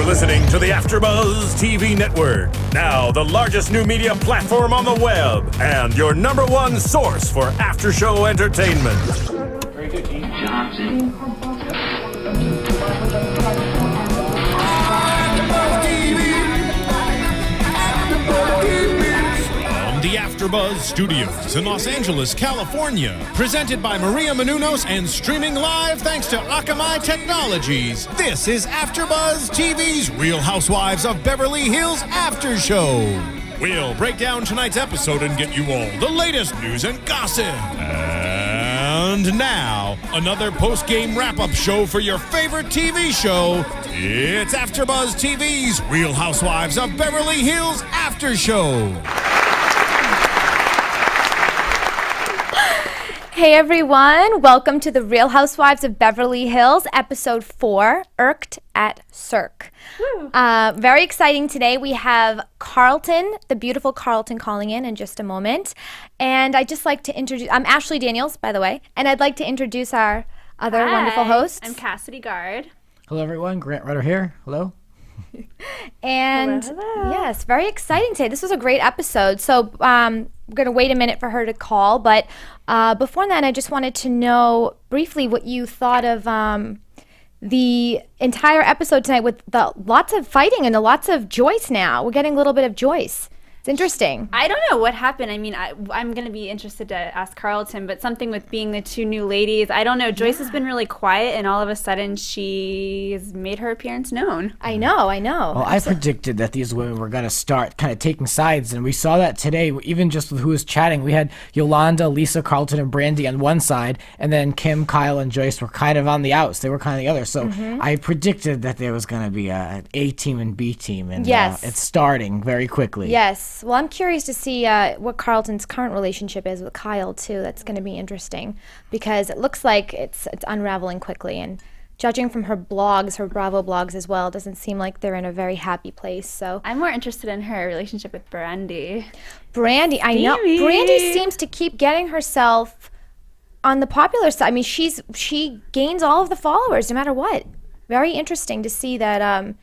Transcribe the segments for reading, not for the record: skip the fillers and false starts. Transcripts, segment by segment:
listening to the AfterBuzz TV network, now the largest new media platform on the web, and your number one source for after-show entertainment. Very good, Dean Johnson. The AfterBuzz Studios in Los Angeles, California. Presented by Maria Menounos and streaming live thanks to Akamai Technologies. This is AfterBuzz TV's Real Housewives of Beverly Hills After Show. We'll break down tonight's episode and get you all the latest news and gossip. And now, another post-game wrap-up show for your favorite TV show. It's AfterBuzz TV's Real Housewives of Beverly Hills After Show. Hey everyone, welcome to the Real Housewives of Beverly Hills, episode 4, Irked at Cirque. Very exciting today. We have Carlton, the beautiful Carlton, calling in just a moment. And I'd just like to introduce, I'm Ashley Daniels, by the way, and I'd like to introduce our other wonderful hosts. I'm Cassidy Gard. Hello everyone, Grant Rutter here. Hello. And hello. Yes, very exciting today. This was a great episode. So we're going to wait a minute for her to call. But before that, I just wanted to know briefly what you thought of the entire episode tonight with the lots of fighting and the lots of Joyce now. We're getting a little bit of Joyce. It's interesting. I don't know what happened. I mean, I'm going to be interested to ask Carlton, but something with being the two new ladies. I don't know. Joyce has been really quiet, and all of a sudden she's made her appearance known. I know. Well, I predicted that these women were going to start kind of taking sides, and we saw that today, even just with who was chatting. We had Yolanda, Lisa, Carlton, and Brandi on one side, and then Kim, Kyle, and Joyce were kind of on the outs. They were kind of the other. So I predicted that there was going to be an A team and B team, and yes. It's starting very quickly. Yes. Well, I'm curious to see what Carlton's current relationship is with Kyle, too. That's going to be interesting because it looks like it's unraveling quickly. And judging from her blogs, her Bravo blogs as well, it doesn't seem like they're in a very happy place. So I'm more interested in her relationship with Brandi. Brandi, I know. Brandi seems to keep getting herself on the popular side. I mean, she gains all of the followers no matter what. Very interesting to see that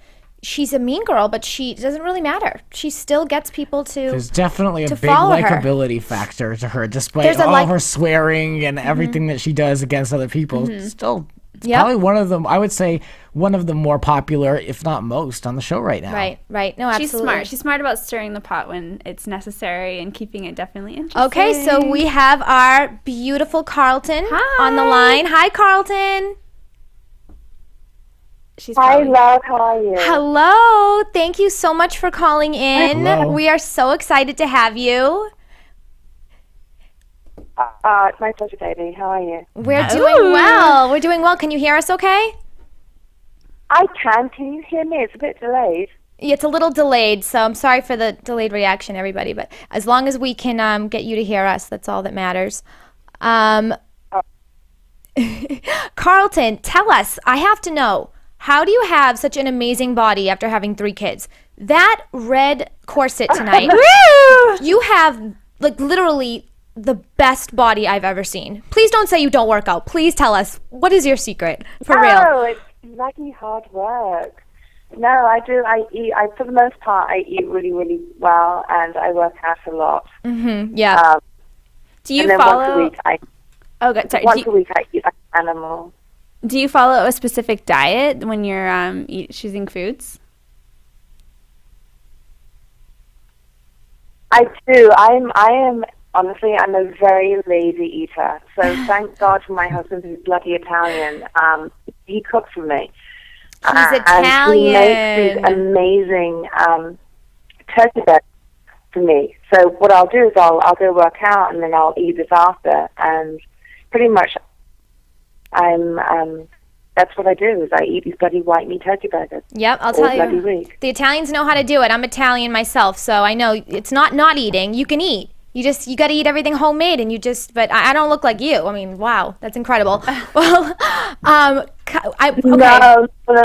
she's a mean girl, but she doesn't really matter. She still gets people to There's definitely a big likability factor to her, despite all of her swearing and everything that she does against other people. Still, it's probably one of them, I would say, one of the more popular, if not most, on the show right now. Right. No, absolutely. She's smart. She's smart about stirring the pot when it's necessary and keeping it definitely interesting. Okay, so we have our beautiful Carlton on the line. Hi, Carlton. Hi, love. How are you? Hello. Thank you so much for calling in. Hello. We are so excited to have you. It's my pleasure, baby. How are you? We're doing well. We're doing well. Can you hear us okay? I can. Can you hear me? It's a bit delayed. It's a little delayed, so I'm sorry for the delayed reaction, everybody. But as long as we can get you to hear us, that's all that matters. Carlton, tell us. I have to know. How do you have such an amazing body after having 3 kids? That red corset tonight, you have like literally the best body I've ever seen. Please don't say you don't work out. Please tell us, what is your secret? For real. Oh, it's lucky hard work. No, I do. I eat. For the most part, I eat really, really well, and I work out a lot. Yeah. Do you and then follow? Once a week, I eat like an animal. Do you follow a specific diet when you're choosing foods? I do. Honestly, I'm a very lazy eater. So thank God for my husband, who's bloody Italian. He cooks for me. He's Italian. And he makes these amazing turkey burgers for me. So what I'll do is I'll go work out, and then I'll eat this after, and pretty much that's what I do, is I eat these bloody white meat turkey burgers. Yep, I'll tell you. Week. The Italians know how to do it. I'm Italian myself, so I know it's not eating. You can eat. You got to eat everything homemade, and but I don't look like you. I mean, wow, that's incredible. Well, okay. No. A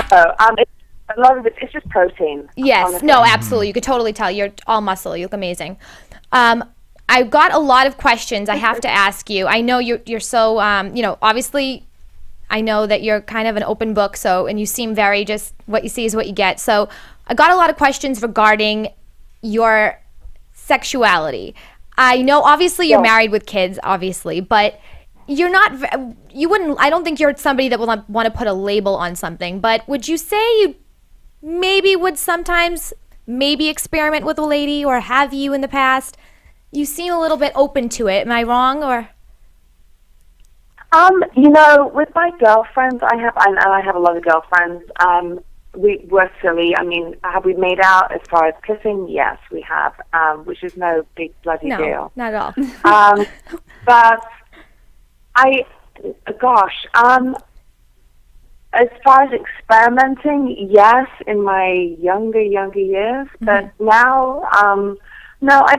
lot of it's just protein. Yes, honestly. no, absolutely. You could totally tell. You're all muscle. You look amazing. I've got a lot of questions I have to ask you. I know you're so, obviously I know that you're kind of an open book, and you seem very just what you see is what you get. So I got a lot of questions regarding your sexuality. I know obviously you're married with kids, obviously, but you're not, I don't think you're somebody that will want to put a label on something, but would you say you maybe would sometimes maybe experiment with a lady, or have you in the past? You seem a little bit open to it. Am I wrong, or? With my girlfriends, I have a lot of girlfriends. We're silly. I mean, have we made out as far as kissing? Yes, we have, which is no big bloody deal. No, not at all. But as far as experimenting, yes, in my younger years, but now, no, I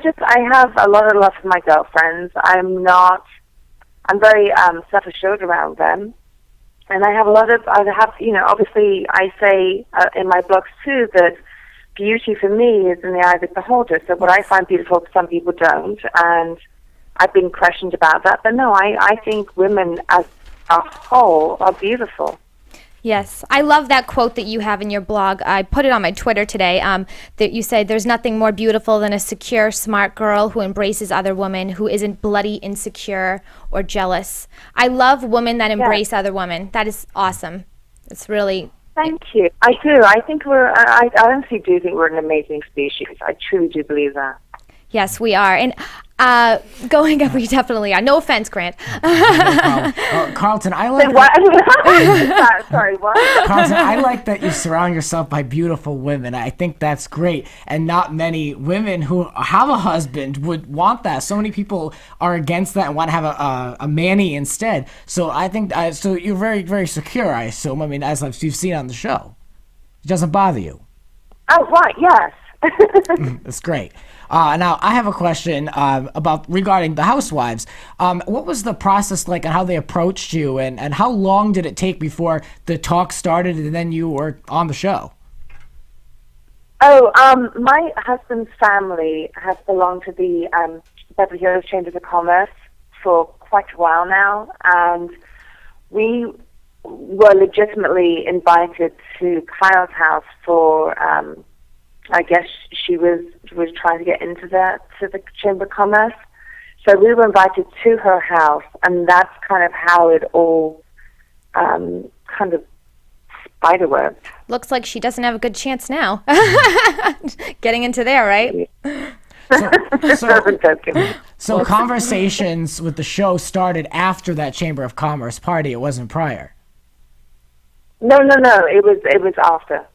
have a lot of love for my girlfriends. I'm very self-assured around them. And obviously I say in my blogs too that beauty for me is in the eye of the beholder. So what I find beautiful, some people don't. And I've been questioned about that. But no, I think women as a whole are beautiful. Yes, I love that quote that you have in your blog. I put it on my Twitter today, that you say, there's nothing more beautiful than a secure, smart girl who embraces other women, who isn't bloody, insecure, or jealous. I love women that embrace other women. That is awesome. It's really... Thank you. I do. I think I honestly do think we're an amazing species. I truly do believe that. Yes, we are. And going up, we definitely are. No offense, Grant. Carlton, I like Sorry, what? Carlton, I like that you surround yourself by beautiful women. I think that's great. And not many women who have a husband would want that. So many people are against that and want to have a manny instead. So I think, so you're very, very secure, I assume. I mean, as you've seen on the show. It doesn't bother you. Oh, right, yes. That's great. Now, I have a question regarding the Housewives. What was the process like and how they approached you, and how long did it take before the talk started and then you were on the show? My husband's family has belonged to the Beverly Hills Chambers of Commerce for quite a while now, and we were legitimately invited to Kyle's house for... I guess she was trying to get into the Chamber of Commerce. So we were invited to her house, and that's kind of how it all kind of spiderwebs. Looks like she doesn't have a good chance now. Getting into there, right? So conversations with the show started after that Chamber of Commerce party. It wasn't prior. No. It was after.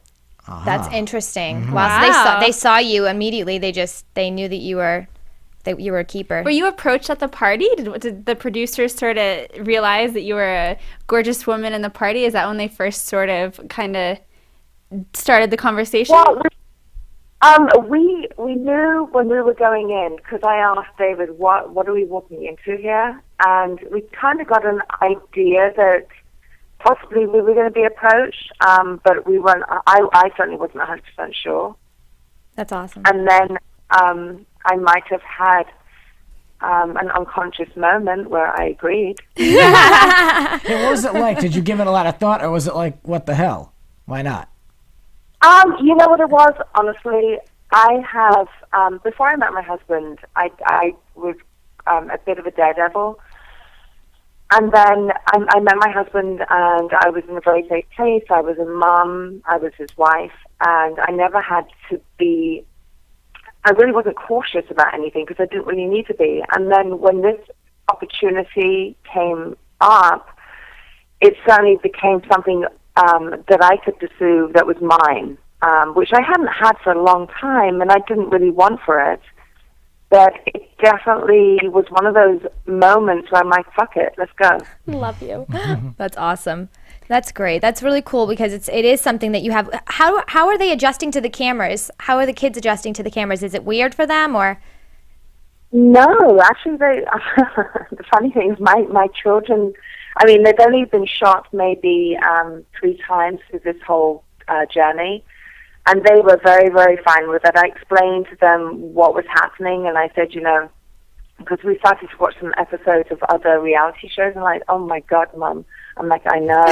That's interesting. Mm-hmm. Wow. So they saw you immediately. They knew that you were a keeper. Were you approached at the party? Did the producers sort of realize that you were a gorgeous woman in the party? Is that when they first sort of kind of started the conversation? Well, we knew when we were going in, because I asked David, what are we walking into here? And we kind of got an idea that possibly we were going to be approached, but we weren't. I certainly wasn't 100% sure. That's awesome. And then I might have had an unconscious moment where I agreed. What was it like? Did you give it a lot of thought, or was it like, what the hell? Why not? You know what it was? Honestly, I have, before I met my husband, I was a bit of a daredevil. And then I met my husband, and I was in a very safe place. I was a mom. I was his wife. And I never had to be... I really wasn't cautious about anything because I didn't really need to be. And then when this opportunity came up, it suddenly became something that I could pursue that was mine, which I hadn't had for a long time, and I didn't really want for it. But it definitely was one of those moments where I'm like, fuck it, let's go. Love you. That's awesome. That's great. That's really cool because it is something that you have. How are they adjusting to the cameras? How are the kids adjusting to the cameras? Is it weird for them, or? No, actually, the funny thing is my children, I mean, they've only been shot maybe 3 times through this whole journey. And they were very, very fine with it. I explained to them what was happening, and I said, because we started to watch some episodes of other reality shows, and like, oh my God, Mum, I'm like, I know.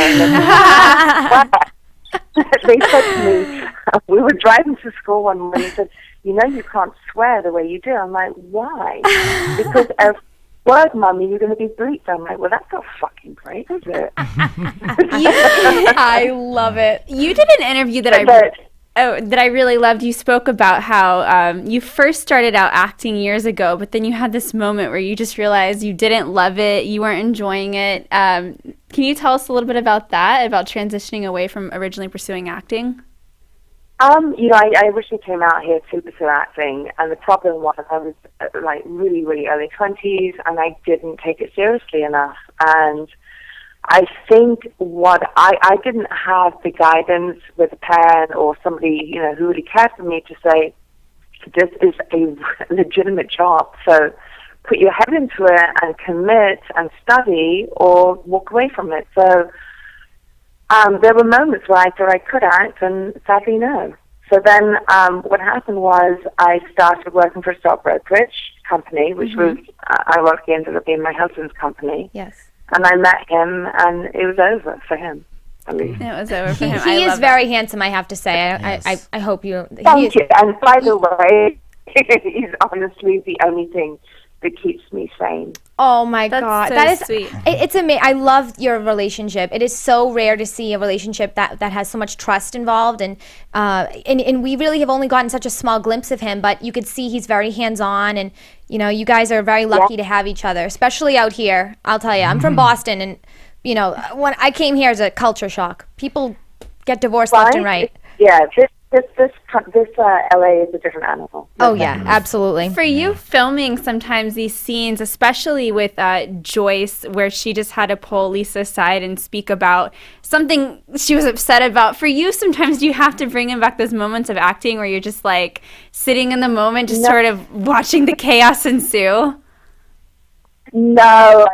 They said to me, we were driving to school one morning, they said, you know you can't swear the way you do. I'm like, why? Because every word, Mummy, you're going to be bleeped. I'm like, well, that's not fucking great, is it? I love it. You did an interview that I really loved. You spoke about how you first started out acting years ago, but then you had this moment where you just realized you didn't love it, you weren't enjoying it. Can you tell us a little bit about that, about transitioning away from originally pursuing acting? You know, I originally came out here to pursue acting, and the problem was I was like really, really early 20s, and I didn't take it seriously enough. And I think what I didn't have the guidance with a parent or somebody, you know, who really cared for me to say, this is a legitimate job, so put your head into it and commit and study or walk away from it. So there were moments where I thought I could act, and sadly no. So then what happened was I started working for a stock brokerage company, which was, ironically ended up being my husband's company. Yes. And I met him, and it was over for him. I mean, It was over for him. He is very handsome, I have to say. Yes. I hope you... thank you. And by the way, he's honestly the only thing that keeps me sane. Oh my That's God, so that is sweet. It's amazing. I love your relationship. It is so rare to see a relationship that has so much trust involved, and we really have only gotten such a small glimpse of him. But you could see he's very hands-on, and you know, you guys are very lucky to have each other, especially out here. I'll tell you, I'm from Boston, and you know, when I came here as a culture shock, people get divorced left and right. Yeah, this LA is a different animal. Oh yeah, absolutely. For you filming sometimes these scenes, especially with Joyce, where she just had to pull Lisa aside and speak about something she was upset about, for you sometimes you have to bring in back those moments of acting where you're just like sitting in the moment, just sort of watching the chaos ensue? No,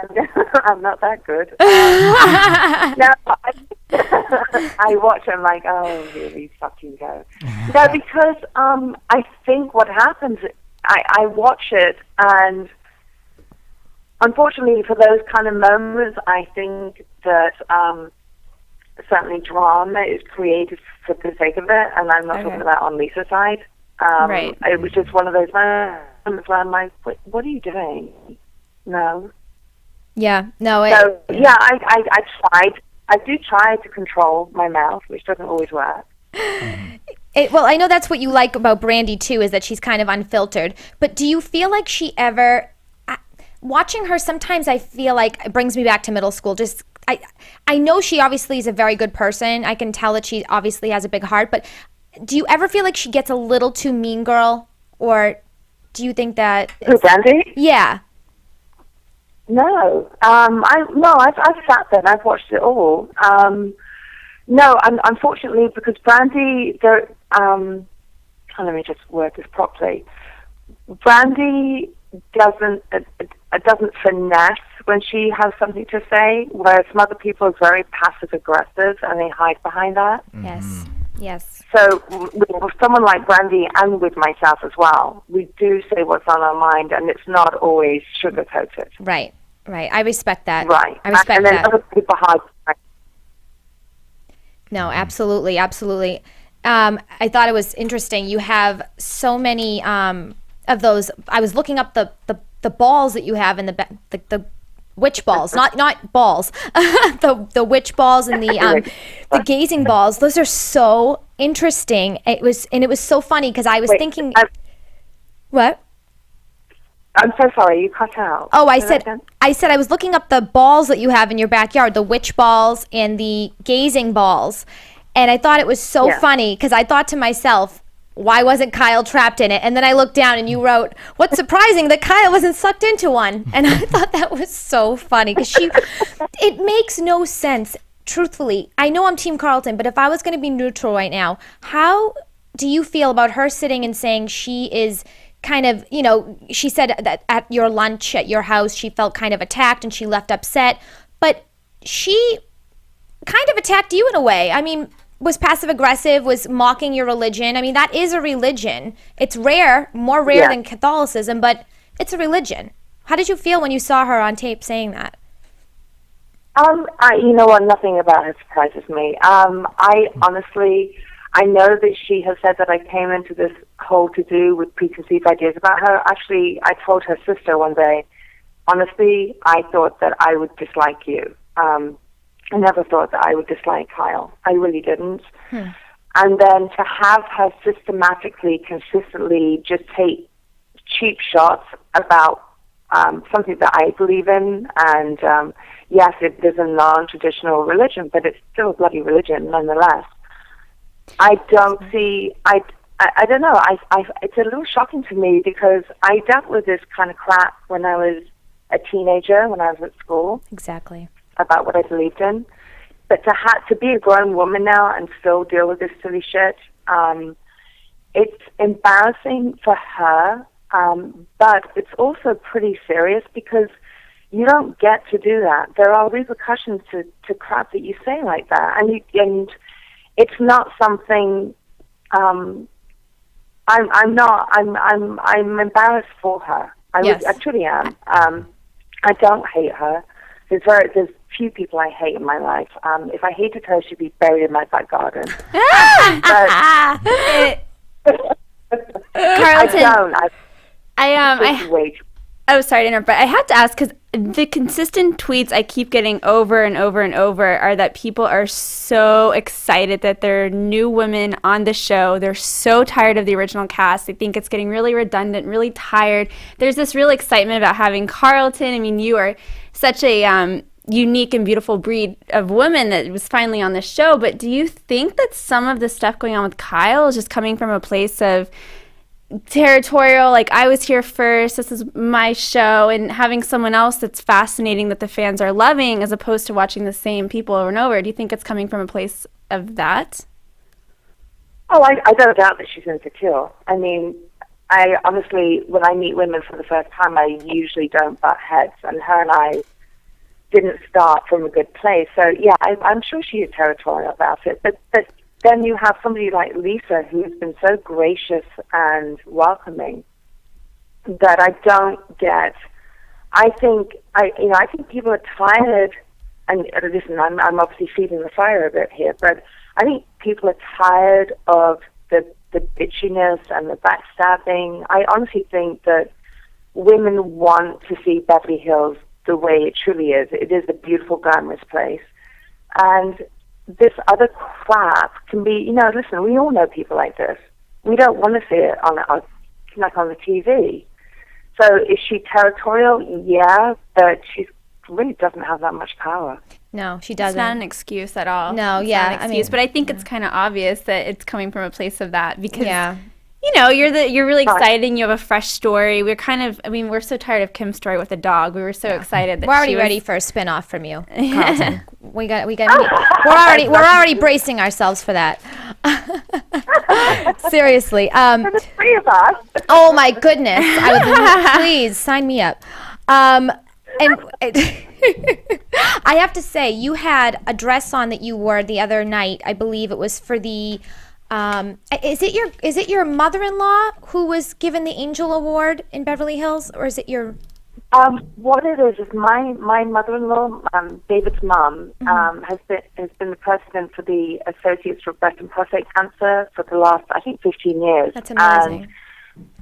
I'm not that good. No, I watch it, I'm like, oh, really fucking go. No, because I think what happens, I watch it, and unfortunately for those kind of moments, I think that certainly drama is created for the sake of it, and I'm not talking about on Lisa's side. Right. It was just one of those moments where I'm like, what are you doing? No. Yeah. No. So yeah, I tried. I do try to control my mouth, which doesn't always work. Well, I know that's what you like about Brandi too, is that she's kind of unfiltered. But do you feel like she ever, watching her, sometimes I feel like it brings me back to middle school. Just I know she obviously is a very good person. I can tell that she obviously has a big heart. But do you ever feel like she gets a little too mean girl, or do you think that? Who, Brandi? Yeah. No, I've sat there and I've watched it all. No, unfortunately, because Brandi, let me just word this properly. Brandi doesn't finesse when she has something to say, whereas some other people are very passive aggressive and they hide behind that. Yes. Yes. So with someone like Brandi, and with myself as well, we do say what's on our mind, and it's not always sugar-coated. Right. I respect that. Right. I respect and then that. other people hide. No, absolutely. I thought it was interesting. You have so many of those. I was looking up the balls that you have in the witch balls, not balls, the witch balls and the gazing balls. Those are so interesting. It was so funny because I was thinking. What? I'm so sorry, you cut out. Oh, I said I was looking up the balls that you have in your backyard, the witch balls and the gazing balls, and I thought it was so funny because I thought to myself, why wasn't Kyle trapped in it? And then I looked down and you wrote, what's surprising that Kyle wasn't sucked into one? And I thought that was so funny because it makes no sense. Truthfully, I know I'm Team Carlton, but if I was going to be neutral right now, how do you feel about her sitting and saying she is kind of, you know, she said that at your lunch at your house, she felt kind of attacked and she left upset, but she kind of attacked you in a way. I mean, was passive aggressive, was mocking your religion. I mean, that is a religion. It's rare, more rare than Catholicism, but it's a religion. How did you feel when you saw her on tape saying that? You know what? Nothing about her surprises me. I honestly, I know that she has said that I came into this whole to-do with preconceived ideas about her. Actually, I told her sister one day, honestly, I thought that I would dislike you. I never thought that I would dislike Kyle. I really didn't. And then to have her systematically, consistently just take cheap shots about something that I believe in, and yes, it is a non-traditional religion, but it's still a bloody religion nonetheless. I don't see, I don't know, it's a little shocking to me because I dealt with this kind of crap when I was a teenager, when I was at school. Exactly. About what I believed in. But to be a grown woman now and still deal with this silly shit, it's embarrassing for her, but it's also pretty serious because you don't get to do that. There are repercussions to crap that you say like that, and it's not something. I'm embarrassed for her. I truly am. I don't hate her. There's few people I hate in my life. If I hated her, she'd be buried in my back garden. Carlton, Oh, sorry to interrupt, but I have to ask because the consistent tweets I keep getting over and over and over are that people are so excited that there are new women on the show. They're so tired of the original cast. They think it's getting really redundant, really tired. There's this real excitement about having Carlton. I mean, you are such a unique and beautiful breed of woman that was finally on the show. But do you think that some of the stuff going on with Kyle is just coming from a place of territorial, like I was here first, this is my show, and having someone else that's fascinating that the fans are loving as opposed to watching the same people over and over? Do you think it's coming from a place of that? Oh, I don't doubt that she's insecure. I mean, I honestly, when I meet women for the first time, I usually don't butt heads, and her and I didn't start from a good place. So yeah, I'm sure she is territorial about it, but then you have somebody like Lisa who's been so gracious and welcoming that I don't get. I think people are tired, and listen, I'm obviously feeding the fire a bit here, but I think people are tired of the bitchiness and the backstabbing. I honestly think that women want to see Beverly Hills the way it truly is. It is a beautiful, glamorous place. And this other crap can be, listen, we all know people like this. We don't want to see it on the TV. So is she territorial? Yeah, but she really doesn't have that much power. No, she doesn't. It's not an excuse at all. No, it's yeah. not an excuse, but I think it's kind of obvious that it's coming from a place of that because you're really excited and you have a fresh story. We're so tired of Kim's story with the dog. We were so excited that we're already ready for a spin-off from you, Carlton. We're already bracing ourselves for that. Seriously. For the three of us. Oh my goodness. Please sign me up. I have to say, you had a dress on that you wore the other night. I believe it was for the is it your mother-in-law who was given the Angel Award in Beverly Hills, or is it your? What it is my mother-in-law, David's mom, has been the president for the Associates for Breast and Prostate Cancer for the last, I think, 15 years. That's amazing. And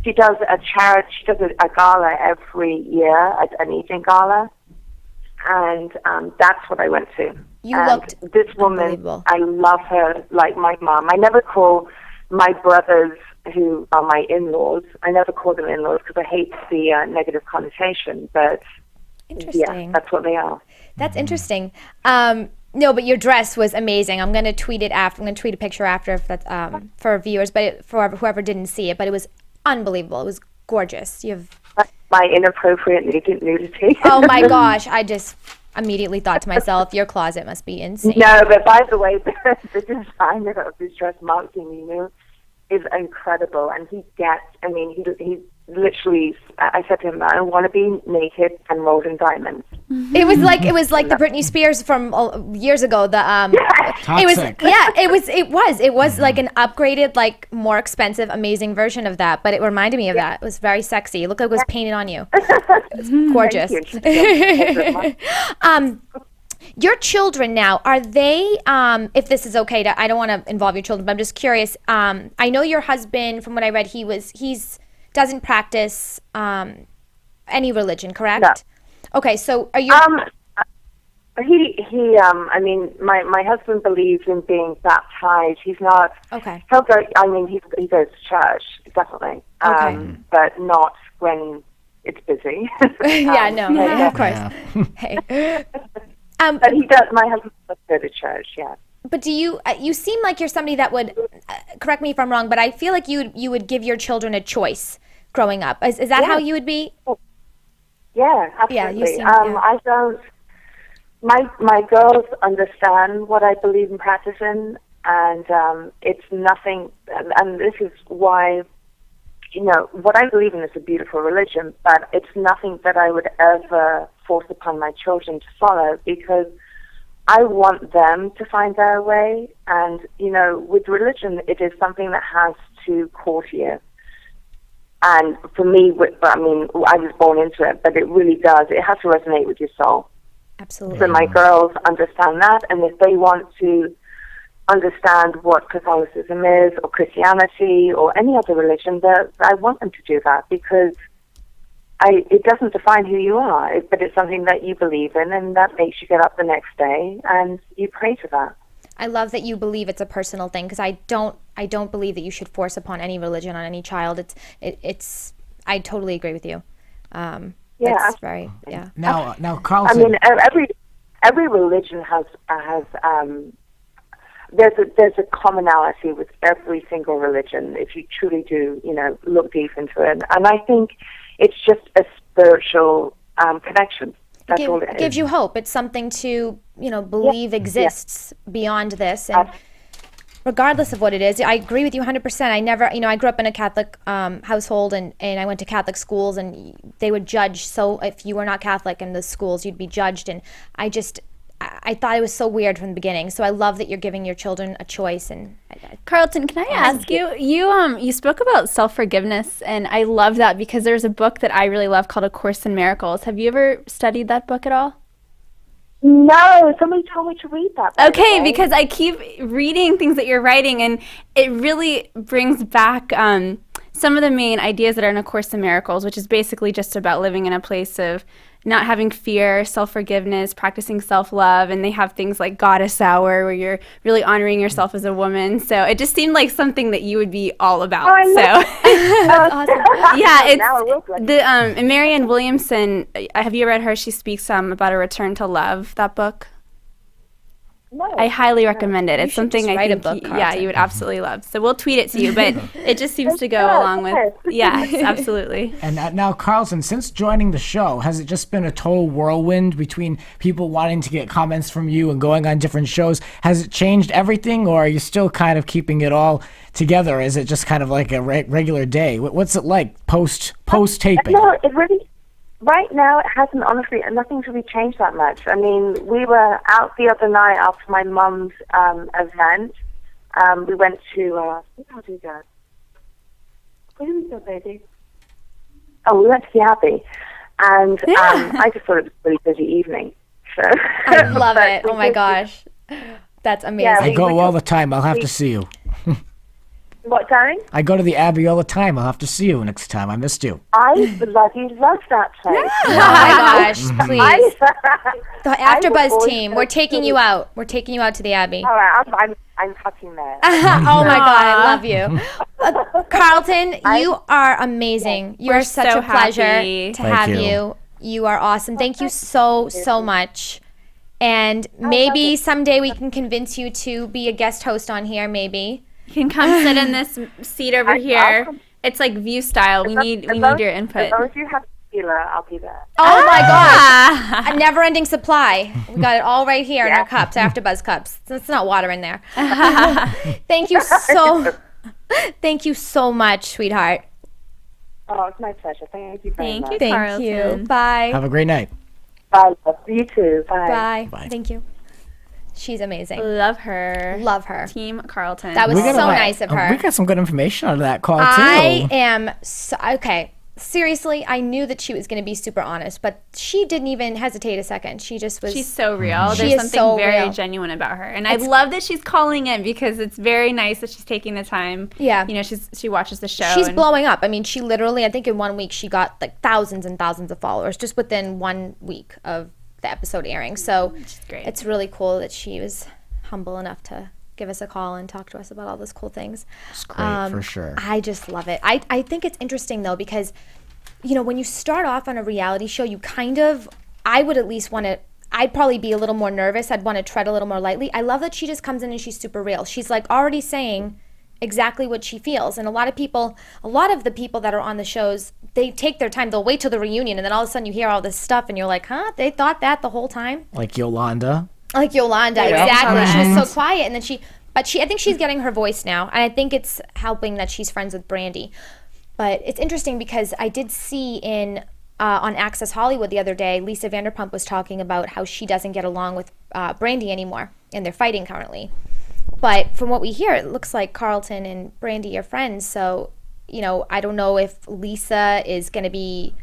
she does a charity. She does a gala every year, an evening gala, and that's what I went to. You looked this woman, I love her like my mom. I never call my brothers, who are my in-laws, I never call them in-laws because I hate the negative connotation, but yeah, that's what they are. That's interesting. No, but your dress was amazing. I'm going to tweet it after. I'm going to tweet a picture after if that's, for viewers, but for whoever didn't see it. But it was unbelievable. It was gorgeous. You have my inappropriate nudity. Oh my gosh! I just immediately thought to myself, your closet must be insane. No, but by the way, the designer of this dress, Mark Diminu, is incredible, and he literally, I said to him, I want to be naked and rolled in diamonds. It was like the Britney Spears from years ago. It was like an upgraded, like more expensive, amazing version of that. But it reminded me of that. It was very sexy. It looked like it was painted on you. It was gorgeous. Your children now, are they, if this is okay, I don't want to involve your children, but I'm just curious. I know your husband, from what I read, he's doesn't practice any religion, correct? No. Okay, so are you... I mean, my husband believes in being baptized. He's not... Okay. He'll go, I mean, he goes to church, definitely. Okay. But not when it's busy. Yeah, no, of course. Yeah. Hey. But he does, my husband does go to church, yeah. But do you seem like you're somebody that would, correct me if I'm wrong, but I feel like you would give your children a choice growing up. Is that how you would be? Yeah, absolutely. Yeah, you seem, I don't, my girls understand what I believe in practicing, and it's nothing, and this is why, you know, what I believe in is a beautiful religion, but it's nothing that I would ever force upon my children to follow, because I want them to find their way. And, you know, with religion, it is something that has to court you. And for me, I mean, I was born into it, but it really does. It has to resonate with your soul. Absolutely. So my girls understand that, and if they want to understand what Catholicism is, or Christianity, or any other religion, I want them to do that, because it doesn't define who you are, but it's something that you believe in, and that makes you get up the next day and you pray to that. I love that you believe it's a personal thing, because I don't believe that you should force upon any religion on any child. It's I totally agree with you. Yeah, that's very, yeah. Now, Carlton. I mean, every religion has there's a commonality with every single religion if you truly do, you know, look deep into it. And I think it's just a spiritual connection. That's all it is. Gives you hope. It's something to, you know, believe exists beyond this. And regardless of what it is, I agree with you 100%. I never, you know, I grew up in a Catholic household, and I went to Catholic schools, and they would judge. So if you were not Catholic in the schools, you'd be judged. And I thought it was so weird from the beginning. So I love that you're giving your children a choice. And Carlton, can I ask you? You spoke about self-forgiveness, and I love that, because there's a book that I really love called A Course in Miracles. Have you ever studied that book at all? No, somebody told me to read that. Okay, because I keep reading things that you're writing, and it really brings back some of the main ideas that are in A Course in Miracles, which is basically just about living in a place of not having fear, self-forgiveness, practicing self-love, and they have things like Goddess Hour, where you're really honoring yourself as a woman. So it just seemed like something that you would be all about. That's awesome. Yeah, it's the Marianne Williamson. Have you read her? She speaks about a return to love. That book. No. I highly recommend it. It's something I write a think book, you would absolutely love. So we'll tweet it to you, but it just seems to go along with. Yes, absolutely. And now, Carlton, since joining the show, has it just been a total whirlwind between people wanting to get comments from you and going on different shows? Has it changed everything, or are you still kind of keeping it all together? Is it just kind of like a regular day? What's it like post-taping? No, it really... Right now, it hasn't, honestly, nothing's really changed that much. I mean, we were out the other night after my mum's event. We went to, where did we go? Where did we go, baby? Oh, we went to the Abbey. And I just thought it was a really busy evening. So I love it. Oh, my gosh. That's amazing. Yeah, I go all the time. I'll have to see you. What, darling? I go to the Abbey all the time. I'll have to see you next time. I missed you. I bloody love that place. Oh my gosh, please. The AfterBuzz team, we're taking you out. We're taking you out to the Abbey. All right, I'm fucking there. Oh my God, I love you. Carlton, you are amazing. You are such so a pleasure happy. to Thank have you. you. You are awesome. Thank you so much. And maybe someday we can convince you to be a guest host on here, maybe. You can come sit in this seat over here. It's like view style. We need your input. As long as you have tequila, I'll be there. Oh my gosh. A never-ending supply. We got it all right here in our cups, AfterBuzz cups. It's not water in there. Thank you so much, sweetheart. Oh, it's my pleasure. Thank you very much. Thank Carlton. you. Bye. Have a great night. Bye. You too. Bye. Bye. Thank you. She's amazing. Love her. Love her. Team Carlton. That was so nice of her. We got some good information out of that call, too. I am so, okay. seriously, I knew that she was going to be super honest, but she didn't even hesitate a second. She just was. She's so real. She There's is something so very real. genuine about her, and I love that she's calling in because it's very nice that she's taking the time. Yeah. You know, she watches the show. She's and blowing up. I mean, she literally, I think in 1 week she got like thousands and thousands of followers just within 1 week of the episode airing. So great. it's really cool that she was humble enough to give us a call and talk to us about all those cool things. It's great, for sure. I just love it. I think it's interesting though because, you know, when you start off on a reality show, you kind of, I would at least want to, I'd probably be a little more nervous. I'd want to tread a little more lightly. I love that she just comes in and she's super real. She's like already saying exactly what she feels. And a lot of the people that are on the shows, they take their time. They'll wait till the reunion and then all of a sudden you hear all this stuff and you're like, huh? They thought that the whole time? Like Yolanda. Like Yolanda, Yeah. exactly. She was Correct. so quiet, and then I think she's getting her voice now, and I think it's helping that she's friends with Brandi. But it's interesting because I did see on Access Hollywood the other day, Lisa Vanderpump was talking about how she doesn't get along with Brandi anymore, and they're fighting currently. But from what we hear, it looks like Carlton and Brandi are friends. So, you know, I don't know if Lisa is going to be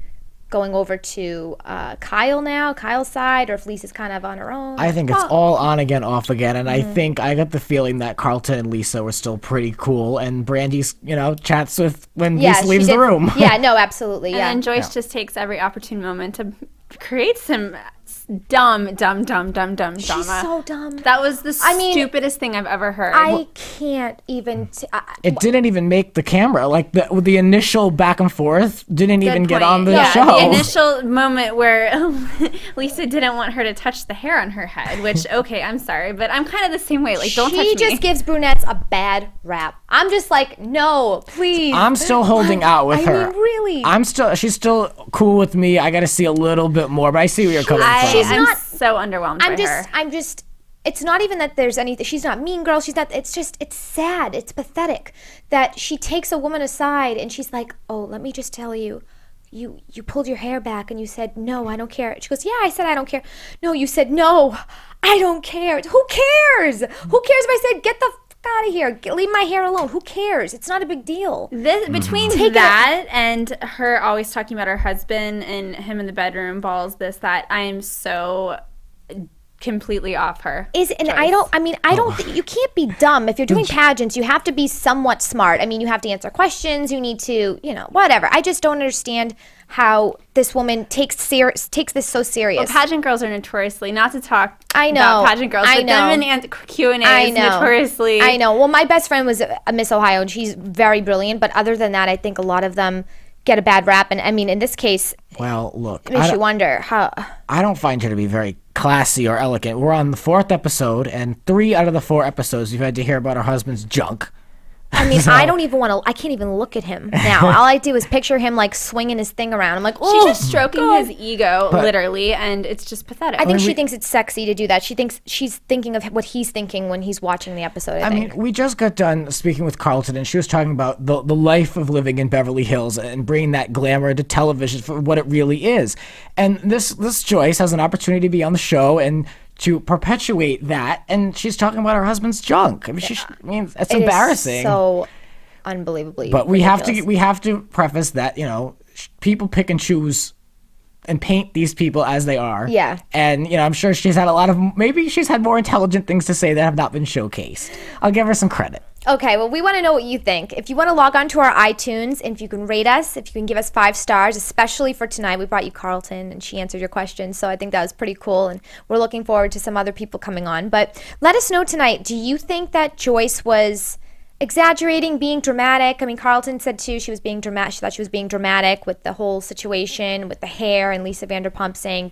going over to Kyle's side, or if Lisa's kind of on her own. I think it's all on again, off again, and I think I got the feeling that Carlton and Lisa were still pretty cool, and Brandi's, chats with when Lisa she leaves the did- room. Yeah, no, absolutely. And Yeah. then Joyce just takes every opportune moment to create some dumb drama. She's so dumb. That was the mean, stupidest thing I've ever heard. I can't even. It didn't even make the camera. Like the initial back and forth didn't even get on the yeah, show. The initial moment where Lisa didn't want her to touch the hair on her head, which, okay, I'm sorry, but I'm kind of the same way. Like, don't touch me. She just gives brunettes a bad rap. I'm just like, no, please. I'm still holding out with her. I mean, really. She's still cool with me. I got to see a little bit more, but I see where you're coming from. I'm not- so underwhelmed by her. It's not even that there's anything. She's not mean girl. She's not. It's sad. It's pathetic that she takes a woman aside and she's like, oh, let me just tell you. You pulled your hair back and you said, no, I don't care. She goes, yeah, I said I don't care. No, you said, no, I don't care. Who cares? Who cares if I said, get the fuck out of here. Leave my hair alone. Who cares? It's not a big deal. Between that and her always talking about her husband and him in the bedroom, balls, this, that, I am so completely off her. I don't think you can't be dumb. If you're doing pageants, you have to be somewhat smart. I mean, you have to answer questions, you need to, whatever. I just don't understand how this woman takes this so serious. Well, pageant girls are notoriously, not to talk I know. about pageant girls, I but know. them in Q&As I know. notoriously. I know. Well, my best friend was a Miss Ohio, and she's very brilliant. But other than that, I think a lot of them get a bad rap. And I mean, in this case, Well, look, it makes you wonder how. I don't find her to be very classy or elegant. We're on the 4th episode, and 3 out of the 4 episodes you've had to hear about her husband's junk. I mean, I don't even want to. I can't even look at him now. All I do is picture him like swinging his thing around. I'm like, oh, She's just stroking his ego, literally, and it's just pathetic. I think she thinks it's sexy to do that. She thinks she's thinking of what he's thinking when he's watching the episode. I think. mean, we just got done speaking with Carlton, and she was talking about the life of living in Beverly Hills and bringing that glamour to television for what it really is. And this Joyce has an opportunity to be on the show and to perpetuate that, and she's talking about her husband's junk. I mean, it's embarrassing. Is so unbelievably. But ridiculous. we have to preface that people pick and choose and paint these people as they are. Yeah. And I'm sure she's had maybe she's had more intelligent things to say that have not been showcased. I'll give her some credit. Okay, well, we want to know what you think. If you want to log on to our iTunes, and if you can rate us, if you can give us 5 stars, especially for tonight. We brought you Carlton, and she answered your questions, so I think that was pretty cool, and we're looking forward to some other people coming on. But let us know tonight, do you think that Joyce was exaggerating, being dramatic? I mean, Carlton said, too, she was being dramatic. She thought she was being dramatic with the whole situation, with the hair, and Lisa Vanderpump saying,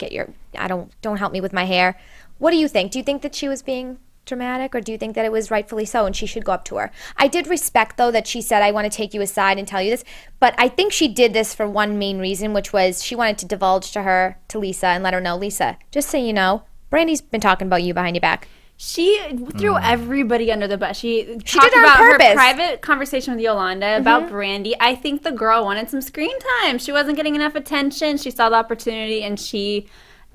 don't help me with my hair. What do you think? Do you think that she was being dramatic, or do you think that it was rightfully so and she should go up to her? I did respect, though, that she said, I want to take you aside and tell you this, but I think she did this for one main reason, which was she wanted to divulge to Lisa and let her know, Lisa, just so you know, Brandi's been talking about you behind your back. She threw everybody under the bus. She did talked it on about her purpose. private conversation with Yolanda about Brandi. I think the girl wanted some screen time. She wasn't getting enough attention. She saw the opportunity, and she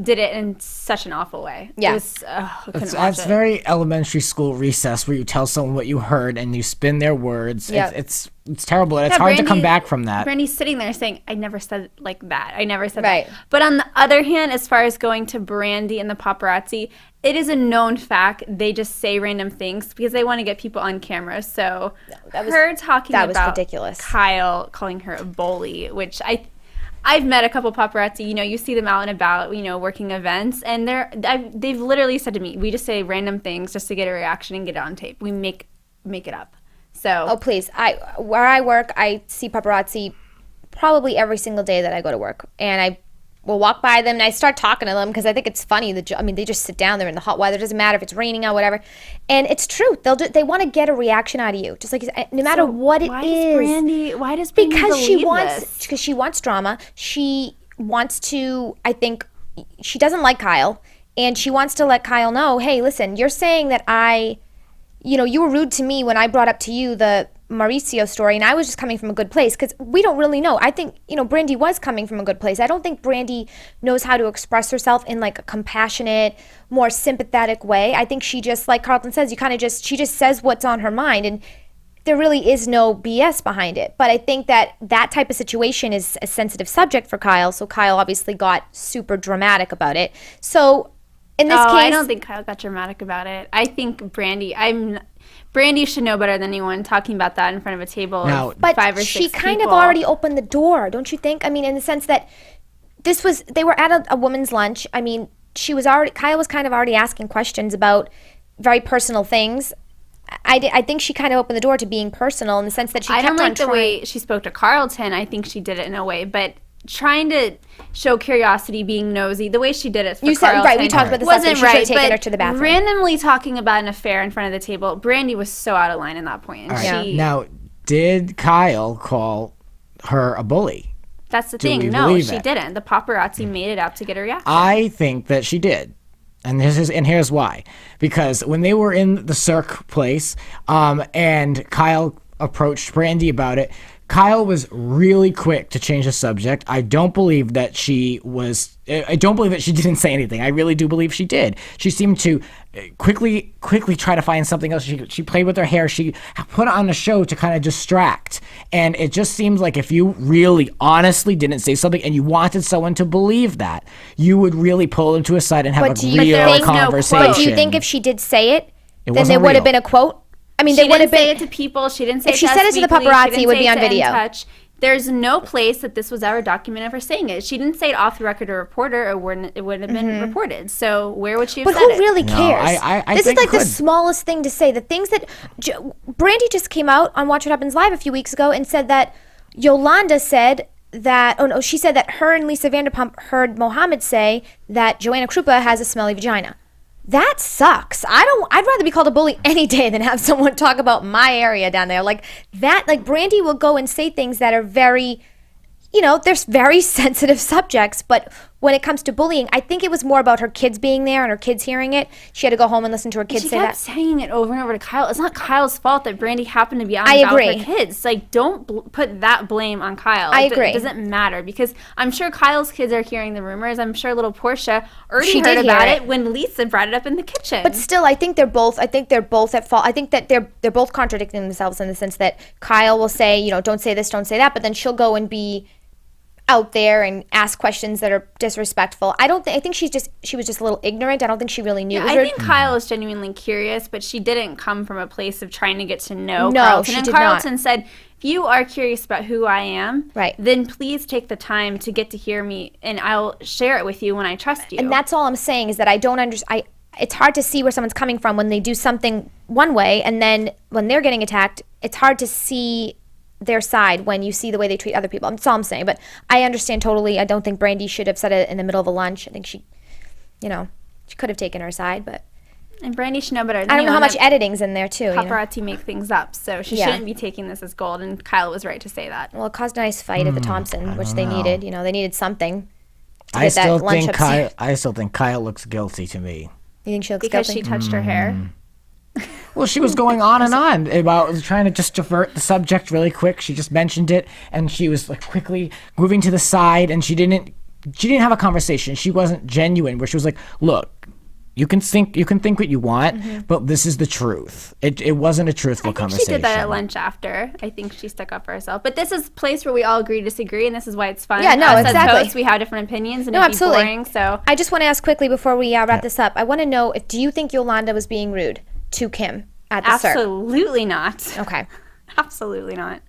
did it in such an awful way. Yeah. It was, I couldn't watch It's it. very elementary school recess where you tell someone what you heard and you spin their words. Yeah. It's terrible, and it's hard to come back from that. Brandy's sitting there saying, I never said like that. I never said Right. that. But on the other hand, as far as going to Brandi and the paparazzi, it is a known fact they just say random things because they want to get people on camera. So her talking that was about ridiculous. Kyle calling her a bully, which I've met a couple paparazzi, you see them out and about, working events, and they've literally said to me, we just say random things just to get a reaction and get it on tape. We make it up. So Oh, please. Where I work, I see paparazzi probably every single day that I go to work. And I will walk by them and I start talking to them because I think it's funny. They just sit down there in the hot weather. It doesn't matter if it's raining out, whatever. And it's true. They want to get a reaction out of you. Just like, no matter what it is. Why does Brandi Because she wants drama. She wants to, I think, she doesn't like Kyle. And she wants to let Kyle know, hey, listen, you're saying that you were rude to me when I brought up to you the Mauricio story, and I was just coming from a good place, because we don't really know. I think, Brandi was coming from a good place. I don't think Brandi knows how to express herself in like a compassionate, more sympathetic way. I think she just, like Carlton says, she just says what's on her mind, and there really is no BS behind it. But I think that type of situation is a sensitive subject for Kyle, so Kyle obviously got super dramatic about it. So in this case, I don't think Kyle got dramatic about it. I think Brandi should know better than anyone talking about that in front of a table of but 5 or 6 she kind people. of already opened the door, don't you think? I mean, in the sense that they were at a women's lunch. I mean, Kyle was kind of already asking questions about very personal things. I think she kind of opened the door to being personal in the sense that she kept on trying. I don't like the way she spoke to Carlton. I think she did it in a way, but trying to show curiosity, being nosy, the way she did it for Carlton, right, we talked about this last week. She should have taken her to the bathroom. Randomly talking about an affair in front of the table, Brandi was so out of line in that point. Right. Now, did Kyle call her a bully? That's the thing. No, she didn't. The paparazzi made it up to get a reaction. I think that she did. And here's why. Because when they were in the Cirque place, and Kyle approached Brandi about it, Kyle was really quick to change the subject. I don't believe that she didn't say anything. I really do believe she did. She seemed to quickly try to find something else. She played with her hair. She put on a show to kind of distract. And it just seems like if you really honestly didn't say something and you wanted someone to believe that, you would really pull them to a side and have a real conversation. But do you think if she did say it then there wasn't would have real. been a quote? I mean, she they would have didn't say been. it to people. She didn't say if it she to said us it to the weekly. paparazzi, She it would didn't be say on it to video. In Touch. There's no place that this was ever documented of her saying it. She didn't say it off the record to a reporter, or it would have been reported. So where would she have But said who it? really cares? I this is think like the could. smallest thing to say. The things that Brandi just came out on Watch What Happens Live a few weeks ago and said that Yolanda said that. Oh no, she said that her and Lisa Vanderpump heard Mohammed say that Joanna Krupa has a smelly vagina. That sucks. I'd rather be called a bully any day than have someone talk about my area down there. Like that, like Brandi will go and say things that are very, there's very sensitive subjects, but when it comes to bullying, I think it was more about her kids being there and her kids hearing it. She had to go home and listen to her kids say that. She kept saying it over and over to Kyle. It's not Kyle's fault that Brandi happened to be on I about agree. her kids. Like, don't put that blame on Kyle. I agree. It doesn't matter because I'm sure Kyle's kids are hearing the rumors. I'm sure little Portia already She heard did about hear it when Lisa brought it up in the kitchen. But still, I think they're both at fault. I think that they're both contradicting themselves in the sense that Kyle will say, don't say this, don't say that, but then she'll go and be out there and ask questions that are disrespectful. I think she was just a little ignorant. I don't think she really knew. I think Kyle is genuinely curious, but she didn't come from a place of trying to get to know No, Carlton. she And did Carlton not. said, if you are curious about who I am, right, then please take the time to get to hear me, and I'll share it with you when I trust you. And that's all I'm saying is that I don't understand. It's hard to see where someone's coming from when they do something one way, and then when they're getting attacked, it's hard to see their side when you see the way they treat other people. That's all I'm saying. But I understand totally. I don't think Brandi should have said it in the middle of a lunch. I think she could have taken her side, but. And Brandi should know better. I don't know how much editing's in there too. Paparazzi make things up, so she shouldn't be taking this as gold. And Kyle was right to say that. Well, it caused a nice fight at the Thompson, which they needed. They needed something. I still think Kyle looks guilty to me. You think she looks because guilty? She touched her hair. Well, she was going on and on about trying to just divert the subject really quick. She just mentioned it, and she was like quickly moving to the side, and she didn't she didn't have a conversation. She wasn't genuine, where she was like, look, you can think what you want, but this is the truth. It wasn't a truthful conversation. She did that at lunch after. I think she stuck up for herself. But this is a place where we all agree to disagree, and this is why it's fun. Yeah, no, Us exactly. As hosts, we have different opinions, and No, it'd absolutely. be boring. So I just want to ask quickly before we wrap this up. I want to know, do you think Yolanda was being rude to Kim at the Cirque? absolutely not. Okay. Absolutely not.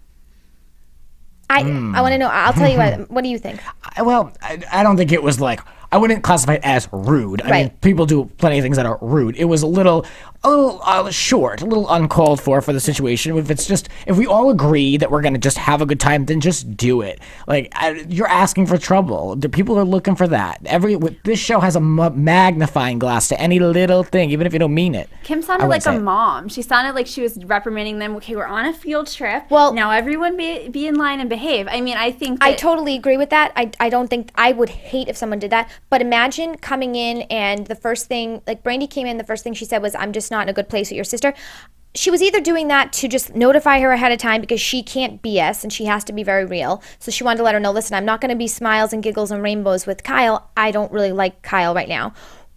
I want to know. I'll tell you what do you think? I don't think it was like, I wouldn't classify it as rude. I mean, Right. people do plenty of things that are rude. It was a little short, a little uncalled for the situation. If we all agree that we're going to just have a good time, then just do it. Like, you're asking for trouble. The people are looking for that. This show has a magnifying glass to any little thing, even if you don't mean it. Kim sounded like a mom. She sounded like she was reprimanding them. Okay, we're on a field trip. Well, now everyone be in line and behave. I mean, I think I totally agree with that. I don't think, I would hate if someone did that. But imagine coming in and the first thing, like Brandi came in, the first thing she said was, I'm just not in a good place with your sister. She was either doing that to just notify her ahead of time because she can't BS and she has to be very real. So she wanted to let her know, listen, I'm not going to be smiles and giggles and rainbows with Kyle. I don't really like Kyle right now.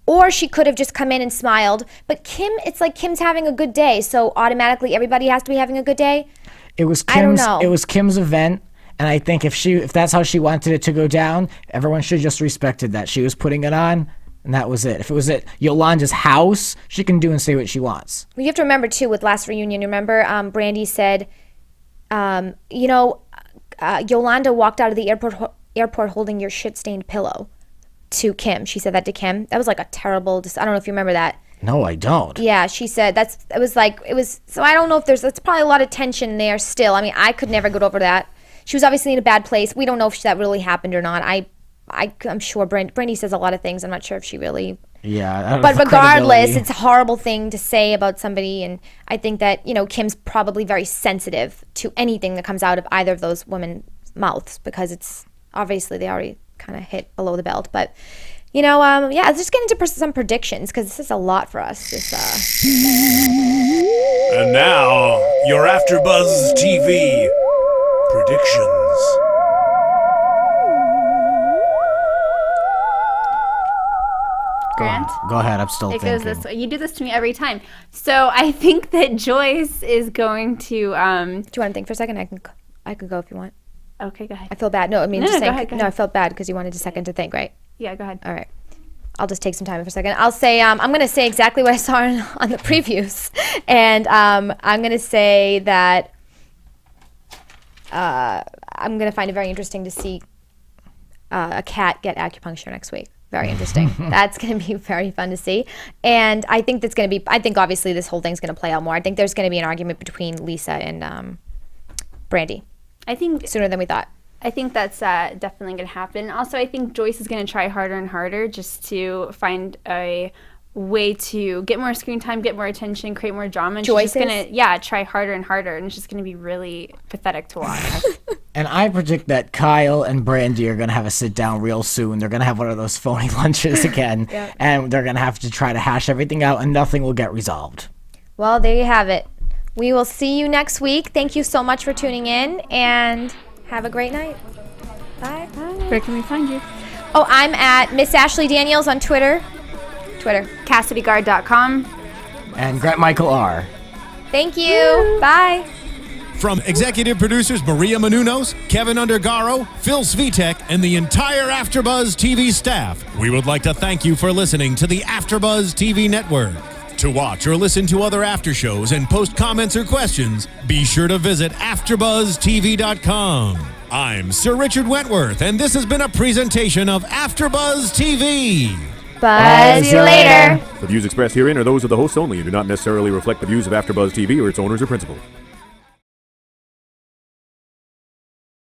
Or she could have just come in and smiled. But Kim, it's like Kim's having a good day. So automatically everybody has to be having a good day. It was I don't Kim's. know. It was Kim's event, and I think if that's how she wanted it to go down, everyone should just respected that. She was putting it on, and that was it. If it was at Yolanda's house, she can do and say what she wants. Well, you have to remember too with last reunion. Remember, Brandi said, Yolanda walked out of the airport holding your shit-stained pillow to Kim. She said that to Kim. That was like a terrible. I don't know if you remember that. No, I don't. Yeah, she said it was. So I don't know if there's probably a lot of tension there still. I mean, I could never get over that. She was obviously in a bad place. We don't know if that really happened or not. I'm sure Brandi says a lot of things. I'm not sure if she really. Yeah. But regardless, it's a horrible thing to say about somebody, and I think that Kim's probably very sensitive to anything that comes out of either of those women's mouths because it's obviously they already kind of hit below the belt. But let's just get into some predictions because this is a lot for us. And now, your AfterBuzz TV predictions. Grant. Go ahead. I'm still It thinking. goes this way. You do this to me every time. So I think that Joyce is going to. Do you want to think for a second? I can go if you want. Okay, go ahead. I feel bad. No, I mean, No, just go saying. ahead, go No, I ahead. felt bad because you wanted a second to think, right? Yeah, go ahead. All right. I'll just take some time for a second. I'll say, I'm going to say exactly what I saw on the previews. And I'm going to say that I'm going to find it very interesting to see a cat get acupuncture next week. Very interesting. That's going to be very fun to see. And I think I think obviously this whole thing's going to play out more. I think there's going to be an argument between Lisa and Brandi I think sooner than we thought. I think that's definitely going to happen. Also, I think Joyce is going to try harder and harder just to find a way to get more screen time, get more attention, create more drama. And Joyce she's just going to, try harder and harder, and it's just going to be really pathetic to watch. And I predict that Kyle and Brandi are going to have a sit down real soon. They're going to have one of those phony lunches again, and they're going to have to try to hash everything out, and nothing will get resolved. Well, there you have it. We will see you next week. Thank you so much for tuning in, and have a great night. Bye. Where can we find you? Oh, I'm at Miss Ashley Daniels on Twitter. CassidyGard.com. And Grant Michael R. Thank you. Bye. From executive producers Maria Menounos, Kevin Undergaro, Phil Svitek, and the entire AfterBuzz TV staff, we would like to thank you for listening to the AfterBuzz TV network. To watch or listen to other after shows and post comments or questions, be sure to visit AfterBuzzTV.com. I'm Sir Richard Wentworth, and this has been a presentation of AfterBuzz TV. Buzz you later. The views expressed herein are those of the hosts only and do not necessarily reflect the views of AfterBuzz TV or its owners or principals.